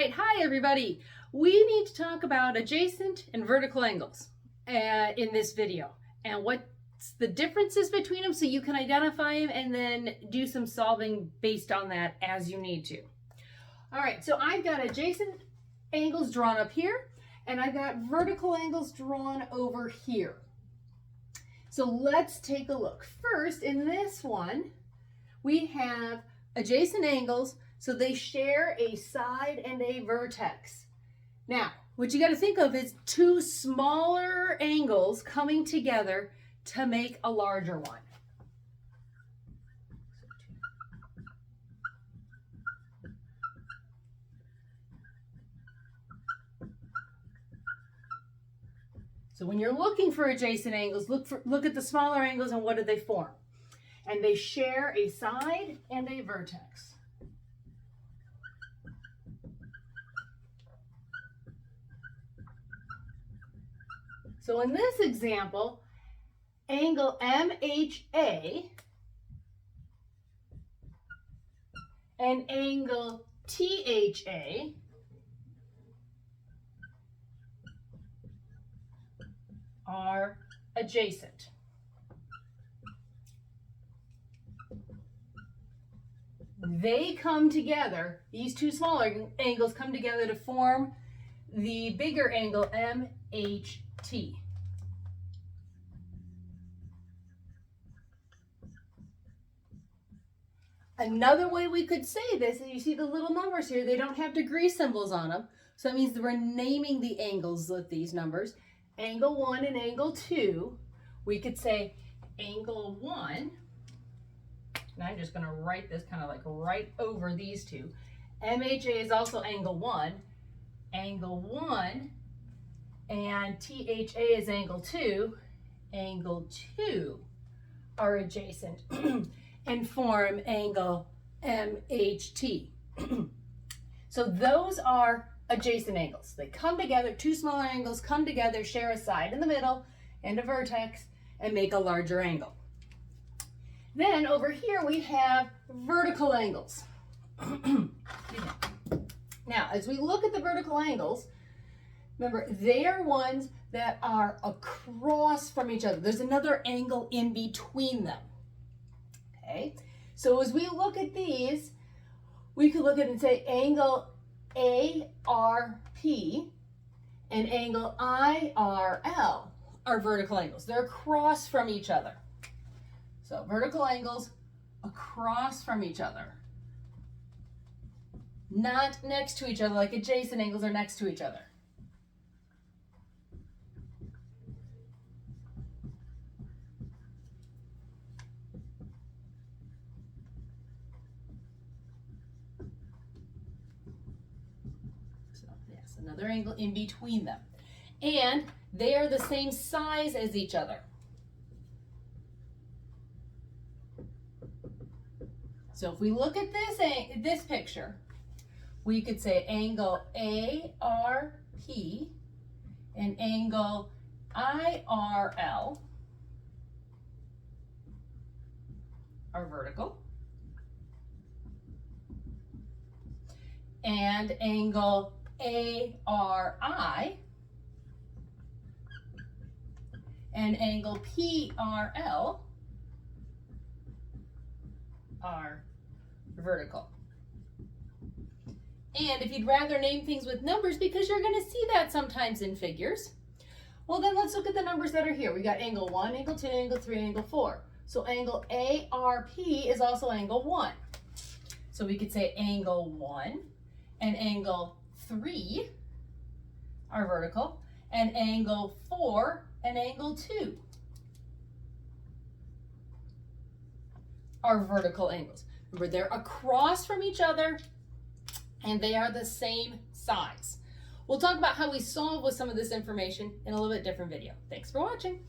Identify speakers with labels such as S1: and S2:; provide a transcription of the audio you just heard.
S1: right, hi everybody. We need to talk about adjacent and vertical angles in this video and what's the differences between them so you can identify them and then do some solving based on that as you need to. All right, so I've got adjacent angles drawn up here and I've got vertical angles drawn over here. So let's take a look. First, in this one, we have adjacent angles, so they share a side and a vertex. Now, what you got to think of is two smaller angles coming together to make a larger one. So when you're looking for adjacent angles, look at the smaller angles and what do they form? And they share a side and a vertex. So in this example, angle MHA and angle THA are adjacent. They come together, these two smaller angles come together to form the bigger angle MHT. Another way we could say this is you see the little numbers here, they don't have degree symbols on them. So that means that we're naming the angles with these numbers. Angle 1 and angle 2, we could say angle 1, and I'm just going to write this kind of like right over these two. MHA is also angle 1, and THA is angle 2. Angle 2 are adjacent and form angle MHT. So those are adjacent angles. They come together, two smaller angles come together, share a side in the middle and a vertex, and make a larger angle. Then over here we have vertical angles. Now, as we look at the vertical angles, remember, they are ones that are across from each other. There's another angle in between them. Okay, so as we look at these, we could look at it and say angle ARP and angle IRL are vertical angles. They're across from each other. So vertical angles across from each other. Not next to each other like adjacent angles are next to each other. Another angle in between them. And they are the same size as each other. So if we look at this picture, we could say angle ARP and angle IRL are vertical. And angle ARI and angle PRL are vertical. And if you'd rather name things with numbers because you're going to see that sometimes in figures, well then let's look at the numbers that are here. We got angle 1, angle 2, angle 3, angle 4. So angle ARP is also angle 1. So we could say angle 1 and angle 3 are vertical, and angle 4 and angle 2 are vertical angles. Remember, they're across from each other and they are the same size. We'll talk about how we solve with some of this information in a little bit different video. Thanks for watching.